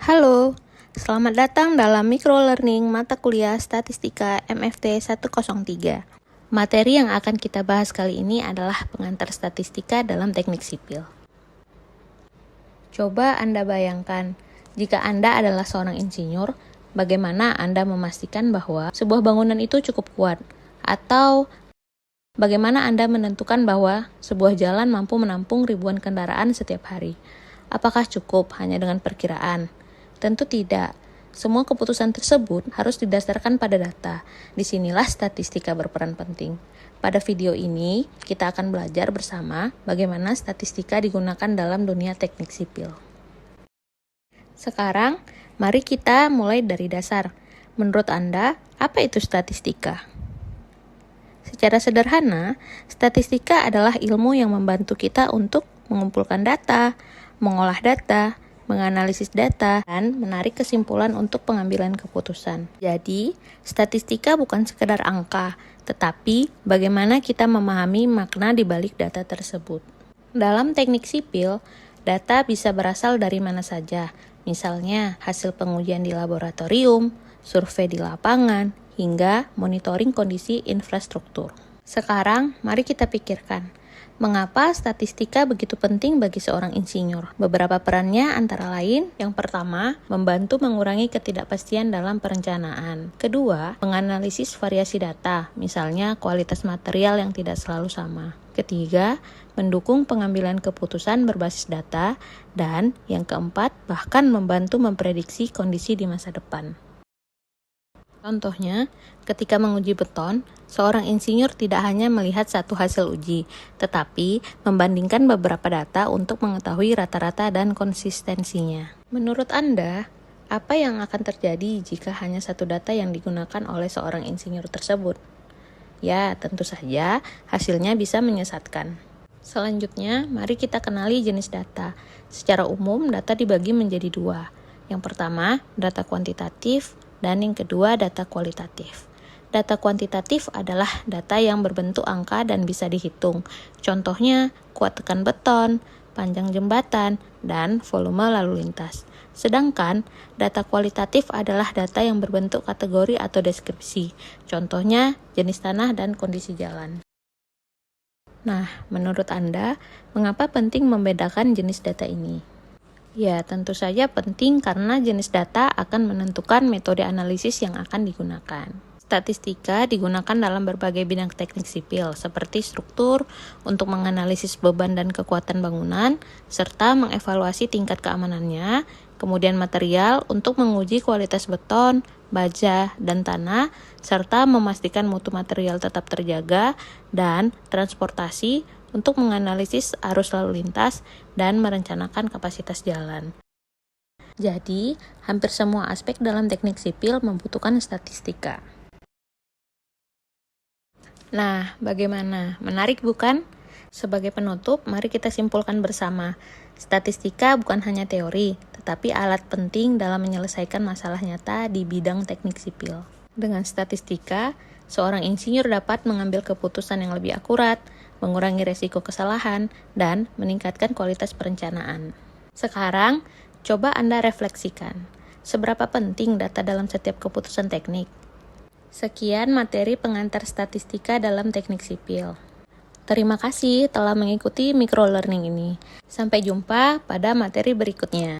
Halo, selamat datang dalam microlearning mata kuliah Statistika MFT 103. Materi yang akan kita bahas kali ini adalah pengantar statistika dalam teknik sipil. Coba Anda bayangkan, jika Anda adalah seorang insinyur, bagaimana Anda memastikan bahwa sebuah bangunan itu cukup kuat? Atau bagaimana Anda menentukan bahwa sebuah jalan mampu menampung ribuan kendaraan setiap hari? Apakah cukup hanya dengan perkiraan? Tentu tidak. Semua keputusan tersebut harus didasarkan pada data. Disinilah statistika berperan penting. Pada video ini, kita akan belajar bersama bagaimana statistika digunakan dalam dunia teknik sipil. Sekarang, mari kita mulai dari dasar. Menurut Anda, apa itu statistika? Secara sederhana, statistika adalah ilmu yang membantu kita untuk mengumpulkan data, mengolah data, menganalisis data, dan menarik kesimpulan untuk pengambilan keputusan. Jadi, statistika bukan sekedar angka, tetapi bagaimana kita memahami makna di balik data tersebut. Dalam teknik sipil, data bisa berasal dari mana saja, misalnya hasil pengujian di laboratorium, survei di lapangan, hingga monitoring kondisi infrastruktur. Sekarang, mari kita pikirkan, mengapa statistika begitu penting bagi seorang insinyur? Beberapa perannya antara lain, yang pertama, membantu mengurangi ketidakpastian dalam perencanaan. Kedua, menganalisis variasi data, misalnya kualitas material yang tidak selalu sama. Ketiga, mendukung pengambilan keputusan berbasis data. Dan yang keempat, bahkan membantu memprediksi kondisi di masa depan. Contohnya, ketika menguji beton, seorang insinyur tidak hanya melihat satu hasil uji, tetapi membandingkan beberapa data untuk mengetahui rata-rata dan konsistensinya. Menurut Anda, apa yang akan terjadi jika hanya satu data yang digunakan oleh seorang insinyur tersebut? Ya, tentu saja hasilnya bisa menyesatkan. Selanjutnya, mari kita kenali jenis data. Secara umum, data dibagi menjadi dua. Yang pertama, data kuantitatif, dan yang kedua, data kualitatif. Data kuantitatif adalah data yang berbentuk angka dan bisa dihitung. Contohnya, kuat tekan beton, panjang jembatan, dan volume lalu lintas. Sedangkan, data kualitatif adalah data yang berbentuk kategori atau deskripsi. Contohnya, jenis tanah dan kondisi jalan. Nah, menurut Anda, mengapa penting membedakan jenis data ini? Ya, tentu saja penting karena jenis data akan menentukan metode analisis yang akan digunakan. Statistika digunakan dalam berbagai bidang teknik sipil, seperti struktur, untuk menganalisis beban dan kekuatan bangunan, serta mengevaluasi tingkat keamanannya, kemudian material untuk menguji kualitas beton, baja, dan tanah, serta memastikan mutu material tetap terjaga, dan transportasi untuk menganalisis arus lalu lintas dan merencanakan kapasitas jalan. Jadi, hampir semua aspek dalam teknik sipil membutuhkan statistika. Nah, bagaimana? Menarik bukan? Sebagai penutup, mari kita simpulkan bersama. Statistika bukan hanya teori, tetapi alat penting dalam menyelesaikan masalah nyata di bidang teknik sipil. Dengan statistika, seorang insinyur dapat mengambil keputusan yang lebih akurat, mengurangi resiko kesalahan, dan meningkatkan kualitas perencanaan. Sekarang, coba Anda refleksikan, seberapa penting data dalam setiap keputusan teknik? Sekian materi pengantar statistika dalam teknik sipil. Terima kasih telah mengikuti microlearning ini. Sampai jumpa pada materi berikutnya.